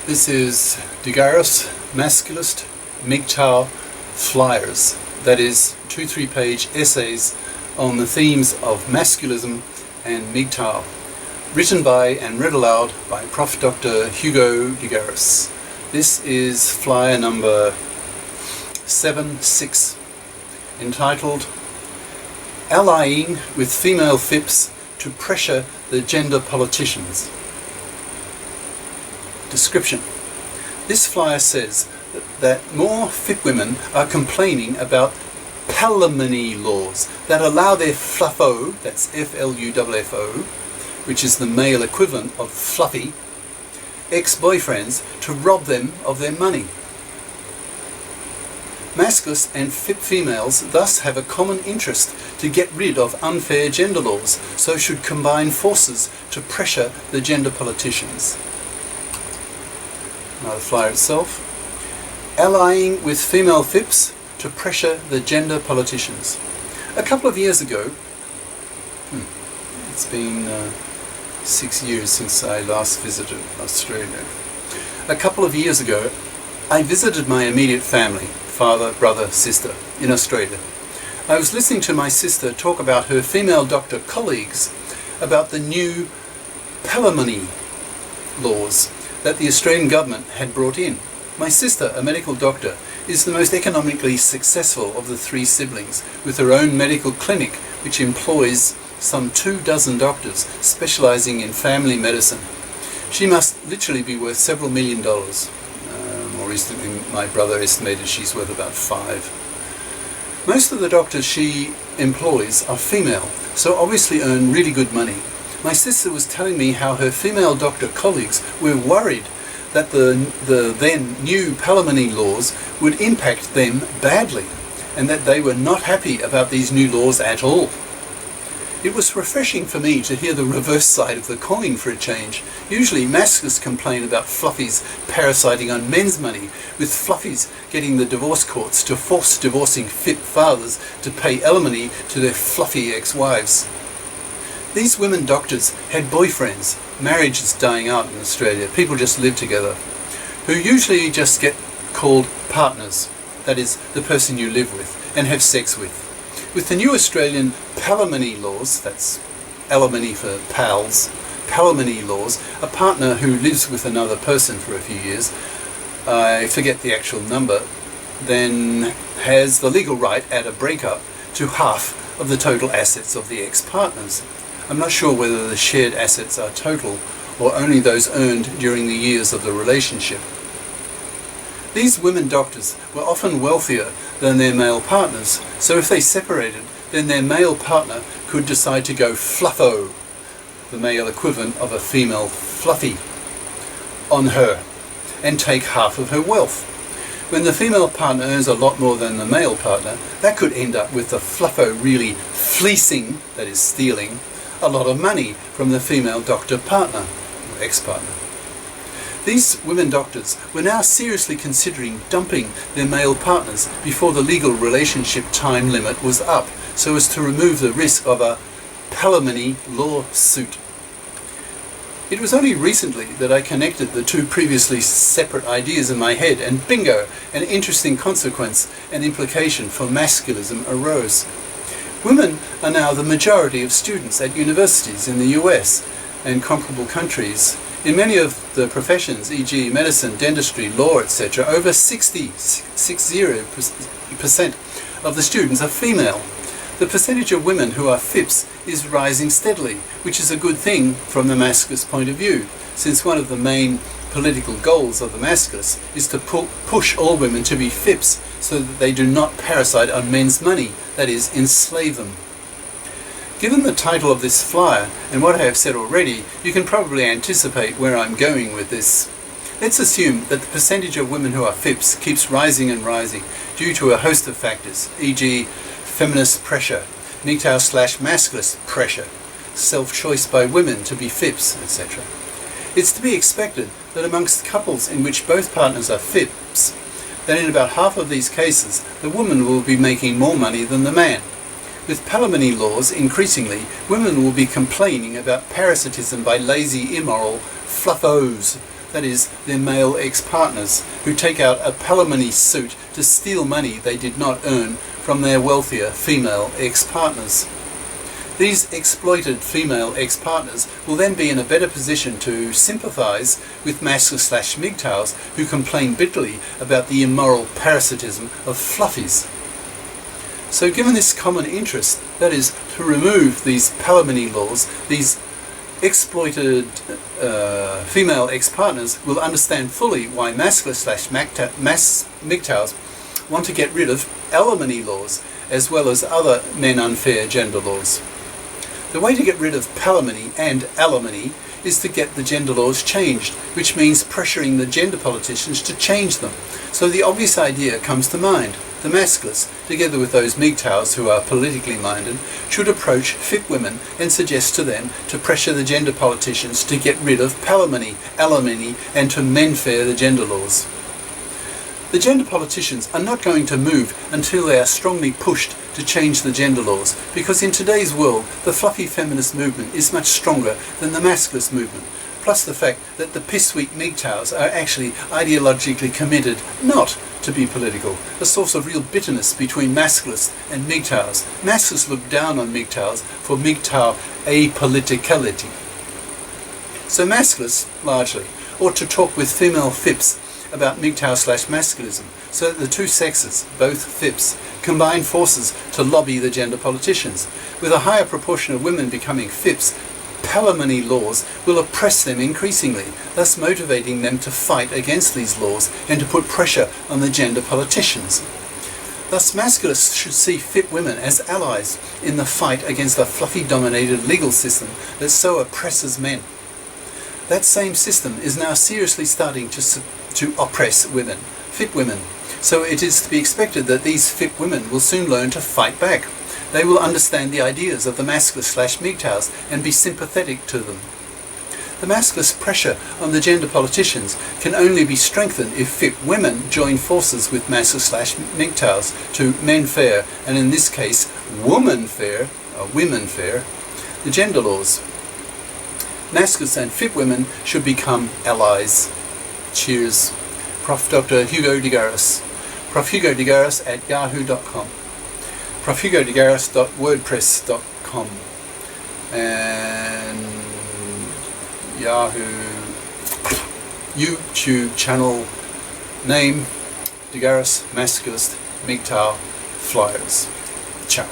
This is the GARIS Masculist MGTOW flyers, that is 2-3 page essays on the themes of masculism and MGTOW, written by and read aloud by Prof. Dr. Hugo de GARIS. This is flyer number 7-6, entitled Allying with Female FIPs to Pressure the Gender Politicians. Description. This flyer says that more FIP women are complaining about palimony laws that allow their fluffo, that's F-L-U-F-F-O, which is the male equivalent of fluffie, ex-boyfriends to rob them of their money. Masculists and FIP females thus have a common interest to get rid of unfair gender laws, so should combine forces to pressure the gender politicians. Now the flyer itself. Allying with female FIPs to pressure the gender politicians. A couple of years ago, it's been 6 years since I last visited Australia. A couple of years ago, I visited my immediate family, father, brother, sister, in Australia. I was listening to my sister talk about her female doctor colleagues about the new palimony laws that the Australian government had brought in. My sister, a medical doctor, is the most economically successful of the 3 siblings, with her own medical clinic which employs some 24 doctors specialising in family medicine. She must literally be worth several $1 million. More recently, my brother estimated she's worth about 5. Most of the doctors she employs are female, so obviously earn really good money. My sister was telling me how her female doctor colleagues were worried that the then new palimony laws would impact them badly, and that they were not happy about these new laws at all. It was refreshing for me to hear the reverse side of the coin for a change. Usually masculists complain about fluffies parasiting on men's money, with fluffies getting the divorce courts to force divorcing FIP fathers to pay alimony to their fluffy ex-wives. These women doctors had boyfriends. Marriage is dying out in Australia. People just live together, who usually just get called partners, that is, the person you live with and have sex with. With the new Australian palimony laws, that's alimony for pals, palimony laws, a partner who lives with another person for a few years, I forget the actual number, then has the legal right at a breakup to half of the total assets of the ex-partners. I'm not sure whether the shared assets are total or only those earned during the years of the relationship. These women doctors were often wealthier than their male partners, so if they separated, then their male partner could decide to go fluffo, the male equivalent of a female fluffie, on her, and take half of her wealth. When the female partner earns a lot more than the male partner, that could end up with the fluffo really fleecing, that is stealing, a lot of money from the female doctor partner, or ex-partner. These women doctors were now seriously considering dumping their male partners before the legal relationship time limit was up, so as to remove the risk of a palimony lawsuit. It was only recently that I connected the 2 previously separate ideas in my head, and bingo, an interesting consequence and implication for masculism arose. Women are now the majority of students at universities in the US and comparable countries. In many of the professions, e.g. medicine, dentistry, law, etc., over 60% of the students are female. The percentage of women who are FIPs is rising steadily, which is a good thing from the masculist point of view, since one of the main political goals of the masculists is to push all women to be FIPs so that they do not parasite on men's money, that is, enslave them. Given the title of this flyer and what I have said already, you can probably anticipate where I'm going with this. Let's assume that the percentage of women who are FIPs keeps rising and rising due to a host of factors, e.g. feminist pressure, MGTOW/masculist pressure, self-choice by women to be FIPs, etc. It's to be expected that amongst couples in which both partners are FIPs, that in about half of these cases the woman will be making more money than the man. With palimony laws, increasingly, women will be complaining about parasitism by lazy, immoral fluffos that is, their male ex-partners, who take out a palimony suit to steal money they did not earn from their wealthier female ex-partners. These exploited female ex-partners will then be in a better position to sympathise with Masculists/MGTOWs who complain bitterly about the immoral parasitism of fluffies. So given this common interest, that is, to remove these palimony laws, these exploited female ex-partners will understand fully why Masculists/MGTOWs want to get rid of alimony laws as well as other men unfair gender laws. The way to get rid of palimony and alimony is to get the gender laws changed, which means pressuring the gender politicians to change them. So the obvious idea comes to mind. The Masculists, together with those MGTOWs who are politically minded, should approach FIP women and suggest to them to pressure the gender politicians to get rid of palimony, alimony, and to men-fair the gender laws. The gender politicians are not going to move until they are strongly pushed to change the gender laws, because in today's world the fluffy feminist movement is much stronger than the masculist movement, plus the fact that the piss-weak MGTOWs are actually ideologically committed not to be political, a source of real bitterness between masculists and MGTOWs. Masculists look down on MGTOWs for MGTOW apoliticality. So masculists, largely, ought to talk with female FIPs about MGTOW/masculism, so that the two sexes, both FIPs, combine forces to lobby the gender politicians. With a higher proportion of women becoming FIPs, palimony laws will oppress them increasingly, thus motivating them to fight against these laws and to put pressure on the gender politicians. Thus, masculists should see FIP women as allies in the fight against a fluffy-dominated legal system that so oppresses men. That same system is now seriously starting to oppress women, FIP women. So it is to be expected that these FIP women will soon learn to fight back. They will understand the ideas of the Masculists/MGTOWs and be sympathetic to them. The masculist pressure on the gender politicians can only be strengthened if FIP women join forces with Masculists/MGTOWs to men fair, and in this case, women fair, the gender laws. Masculists and FIP women should become allies. Cheers. Prof. Dr. Hugo de Garis. Prof. Hugo de Garis at yahoo.com. profhugodegaris.wordpress.com. And Yahoo YouTube channel name De Garis Masculist MGTOW Flyers. Ciao.